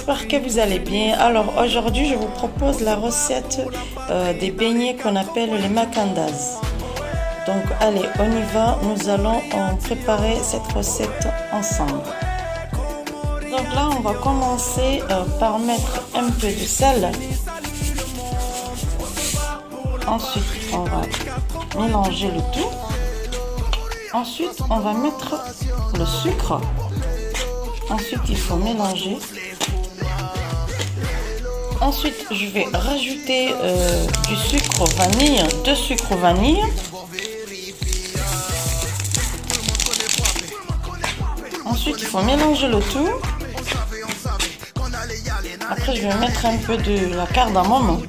j'espère que vous allez bien. Alors aujourd'hui je vous propose la recette des beignets qu'on appelle les macandas. Donc allez, on y va, nous allons préparer cette recette ensemble. Donc là on va commencer par mettre un peu de sel. Ensuite on va mélanger le tout. Ensuite on va mettre le sucre. Ensuite il faut mélanger. Ensuite je vais rajouter du sucre vanille, 2 sucres vanille. Ensuite il faut mélanger le tout. Après je vais mettre un peu de la cardamome.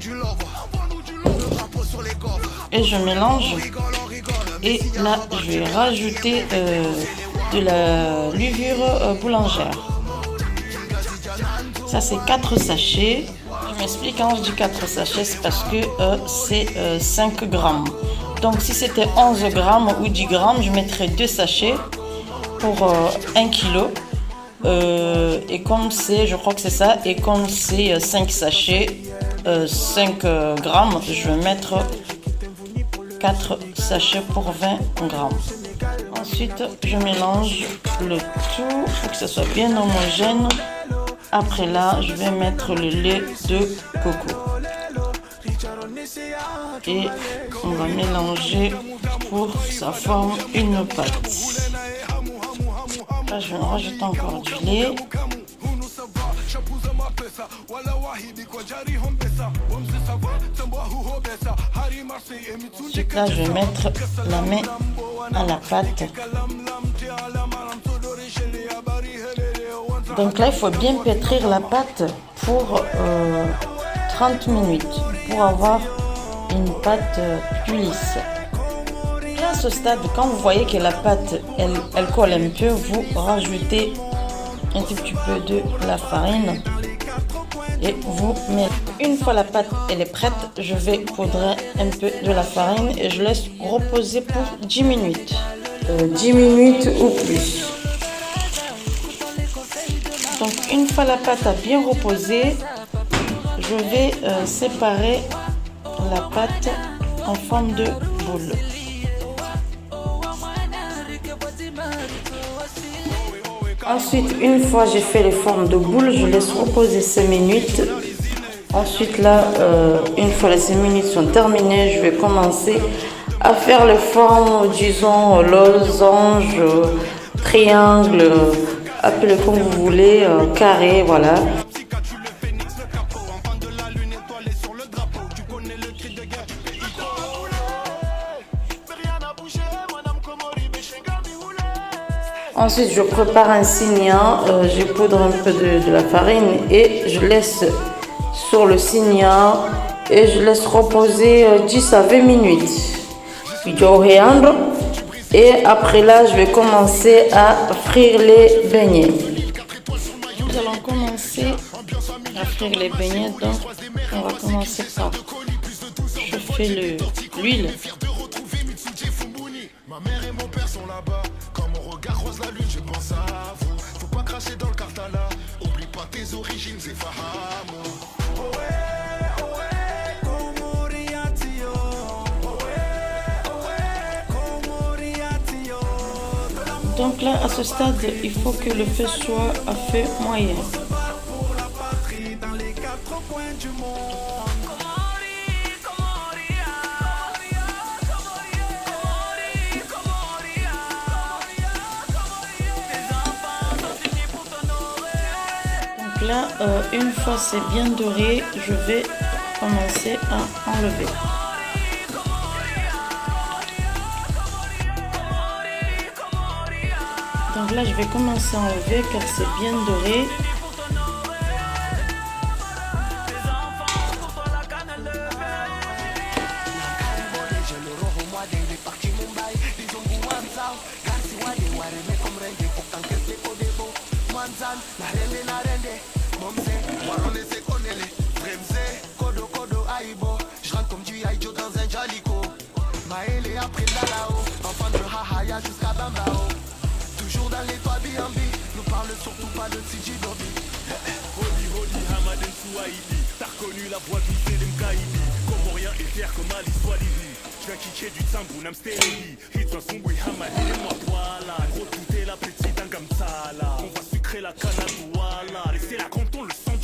Et je mélange. Et là je vais rajouter de la levure boulangère. Ça c'est 4 sachets. Je m'explique, quand je dis 4 sachets, c'est parce que c'est 5 grammes. Donc si c'était 11 grammes ou 10 grammes, je mettrais 2 sachets pour 1 kg. Et comme c'est, je crois que c'est ça, et comme c'est 5 sachets, 5 grammes, je vais mettre 4 sachets pour 20 grammes. Ensuite, je mélange le tout pour que ce soit bien homogène. Après là, je vais mettre le lait de coco. Et on va mélanger pour que ça forme une pâte. Là, je vais rajouter encore du lait. Ensuite, là, je vais mettre la main à la pâte. Donc là, il faut bien pétrir la pâte pour 30 minutes pour avoir une pâte plus lisse. Là, à ce stade, quand vous voyez que la pâte elle colle un peu, vous rajoutez un tout petit peu de la farine et vous mettez. Une fois la pâte elle est prête, je vais poudrer un peu de la farine et je laisse reposer pour 10 minutes. 10 minutes ou plus. Donc une fois la pâte a bien reposé, je vais séparer la pâte en forme de boule. Ensuite, une fois j'ai fait les formes de boule, je laisse reposer 5 minutes. Ensuite là, une fois les 5 minutes sont terminées, je vais commencer à faire les formes, disons losange, triangle, appelez comme vous voulez, carré, voilà. Ensuite, je prépare un signa, je poudre un peu de la farine et je laisse sur le signa et je laisse reposer 10 à 20 minutes. Et après là, je vais commencer à frire les beignets. Nous allons commencer à frire les beignets, donc on va commencer par, je fais l'huile. Ma mère et mon père sont là-bas. Quand mon regard croise la lune, je pense à vous. Faut pas cracher dans le cartala. Oublie pas tes origines, c'est Fahamo. Donc là, à ce stade, il faut que le feu soit à feu moyen. Là, une fois c'est bien doré, je vais commencer à enlever. Donc là, je vais commencer à enlever car c'est bien doré. Je rentre comme du Aïdjo dans un Jalico. Maëlé après là-haut, enfant de Hahaya jusqu'à Bambao. Toujours dans les toits B&B, nous parle surtout pas de TG Bobby. Holy, holy,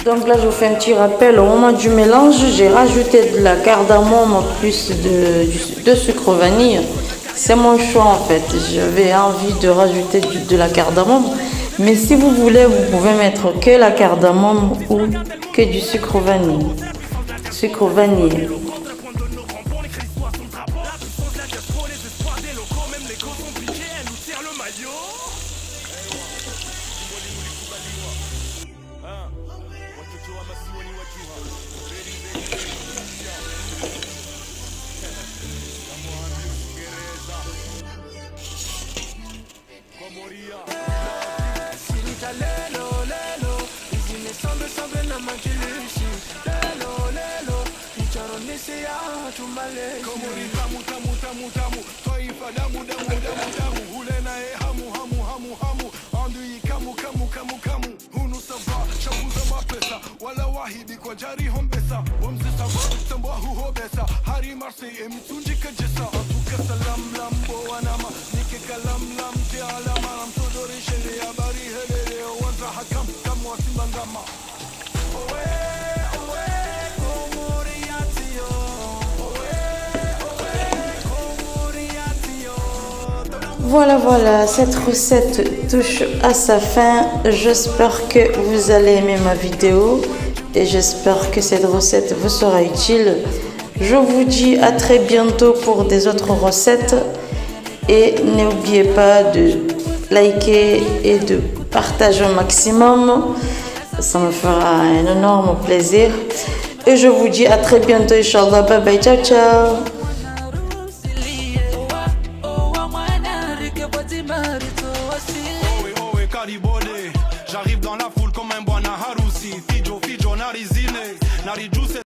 Donc là, je vous fais un petit rappel. Au moment du mélange, j'ai rajouté de la cardamome plus de sucre vanille. C'est mon choix en fait. J'avais envie de rajouter de la cardamome. Mais si vous voulez, vous pouvez mettre que la cardamome ou que du sucre vanille. Sucre vanille. Voilà, cette recette touche à sa fin. J'espère que vous allez aimer ma vidéo et j'espère que cette recette vous sera utile. Je vous dis à très bientôt pour des autres recettes et n'oubliez pas de liker et de partager au maximum. Ça me fera un énorme plaisir. Et je vous dis à très bientôt, Inch'Allah. Bye bye, ciao, ciao. J'arrive dans la foule comme un bon Harusi. Fijo, narizine,